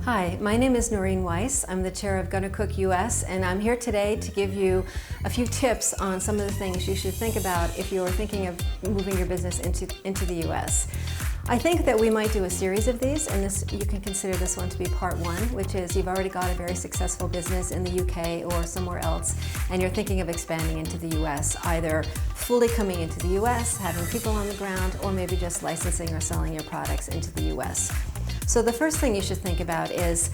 Hi, my name is Noreen Weiss. I'm the chair of Gonna Cook US, and I'm here today to give you a few tips on some of the things you should think about if you're thinking of moving your business into the US. I think that we might do a series of these, and you can consider this one to be part one, which is you've already got a very successful business in the UK or somewhere else, and you're thinking of expanding into the US, either fully coming into the US, having people on the ground, or maybe just licensing or selling your products into the US. So the first thing you should think about is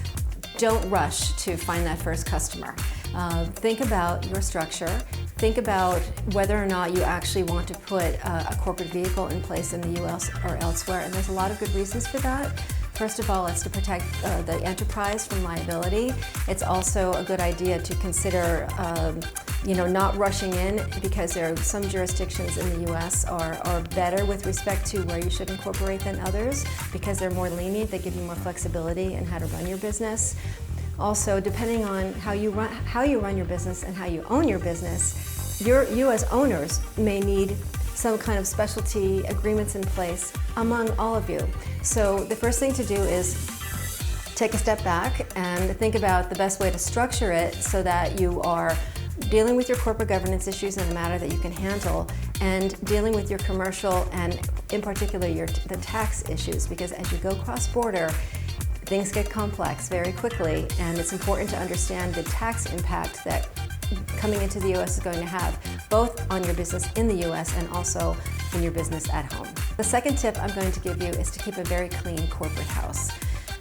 don't rush to find that first customer. Think about your structure. Think about whether or not you actually want to put a corporate vehicle in place in the US or elsewhere, and there's a lot of good reasons for that. First of all, it's to protect the enterprise from liability. It's also a good idea to consider not rushing in, because there are some jurisdictions in the US are better with respect to where you should incorporate than others, because they're more lenient, they give you more flexibility in how to run your business. Also, depending on how you run your business and how you own your business, you as owners may need some kind of specialty agreements in place among all of you. So the first thing to do is take a step back and think about the best way to structure it so that you are dealing with your corporate governance issues in a manner that you can handle, and dealing with your commercial and in particular the tax issues, because as you go cross-border, things get complex very quickly, and it's important to understand the tax impact that coming into the US is going to have, both on your business in the US and also in your business at home. The second tip I'm going to give you is to keep a very clean corporate house.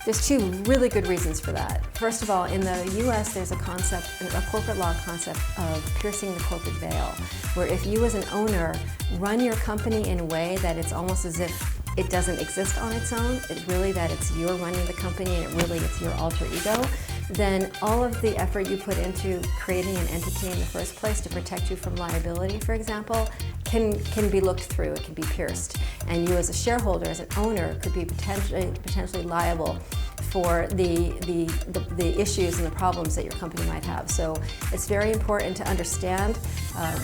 There's two really good reasons for that. First of all, in the US, there's a corporate law concept of piercing the corporate veil, where if you as an owner run your company in a way that it's almost as if it doesn't exist on its own, it's you're running the company and it's your alter ego, then all of the effort you put into creating an entity in the first place to protect you from liability, for example, can be looked through, it can be pierced. And you as a shareholder, as an owner, could be potentially liable for the issues and the problems that your company might have. So it's very important to understand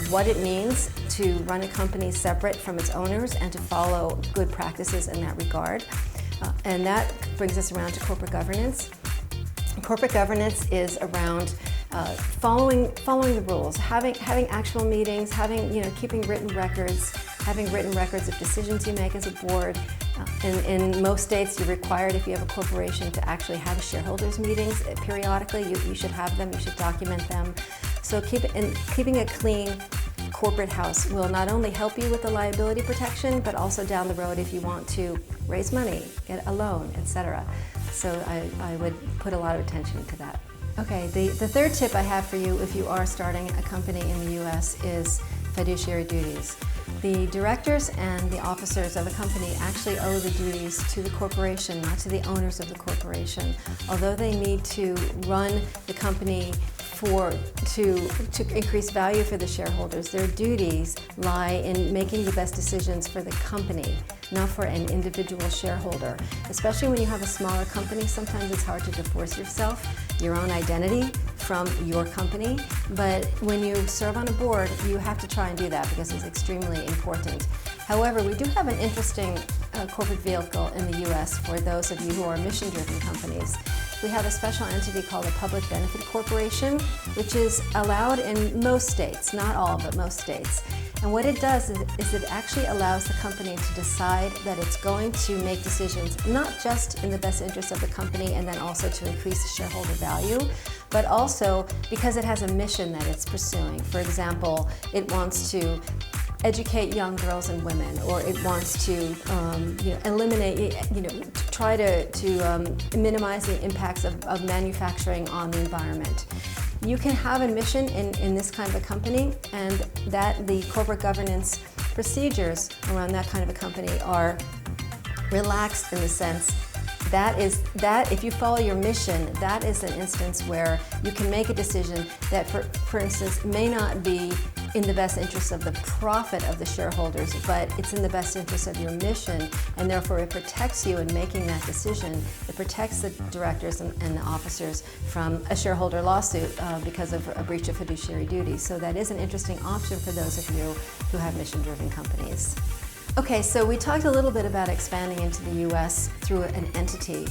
what it means to run a company separate from its owners and to follow good practices in that regard. And that brings us around to corporate governance. Corporate governance is around following the rules, having actual meetings, keeping written records, having written records of decisions you make as a board. In most states, you're required, if you have a corporation, to actually have shareholders meetings periodically. You should have them, you should document them. So keeping a clean corporate house will not only help you with the liability protection, but also down the road if you want to raise money, get a loan, etc. So I would put a lot of attention to that. Okay, the third tip I have for you if you are starting a company in the US is fiduciary duties. The directors and the officers of a company actually owe the duties to the corporation, not to the owners of the corporation. Although they need to run the company to increase value for the shareholders, their duties lie in making the best decisions for the company, not for an individual shareholder. Especially when you have a smaller company, sometimes it's hard to divorce yourself, your own identity, from your company. But when you serve on a board, you have to try and do that because it's extremely important. However, we do have an interesting corporate vehicle in the US for those of you who are mission-driven companies. We have a special entity called a Public Benefit Corporation, which is allowed in most states, not all, but most states. And what it does is it actually allows the company to decide that it's going to make decisions not just in the best interest of the company and then also to increase the shareholder value, but also because it has a mission that it's pursuing. For example, it wants to educate young girls and women, or it wants to eliminate, try to minimize the impacts of manufacturing on the environment. You can have a mission in this kind of a company, and that the corporate governance procedures around that kind of a company are relaxed in the sense that if you follow your mission, that is an instance where you can make a decision that, for instance, may not be in the best interest of the profit of the shareholders, but it's in the best interest of your mission, and therefore it protects you in making that decision. It protects the directors and the officers from a shareholder lawsuit because of a breach of fiduciary duty. So that is an interesting option for those of you who have mission-driven companies. Okay, so we talked a little bit about expanding into the US through an entity,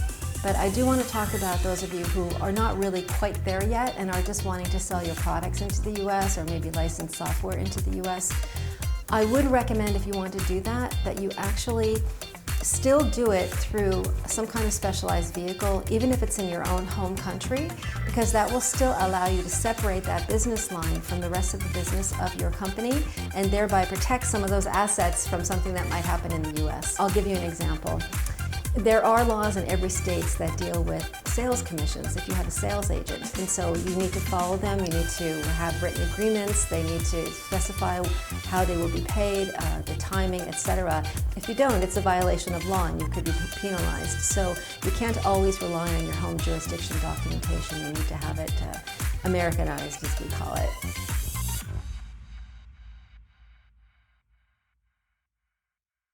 But I do want to talk about those of you who are not really quite there yet and are just wanting to sell your products into the US or maybe license software into the US. I would recommend, if you want to do that, that you actually still do it through some kind of specialized vehicle, even if it's in your own home country, because that will still allow you to separate that business line from the rest of the business of your company and thereby protect some of those assets from something that might happen in the US. I'll give you an example. There are laws in every state that deal with sales commissions if you have a sales agent. And so you need to follow them, you need to have written agreements, they need to specify how they will be paid, the timing, etc. If you don't, it's a violation of law and you could be penalized. So you can't always rely on your home jurisdiction documentation. You need to have it Americanized, as we call it.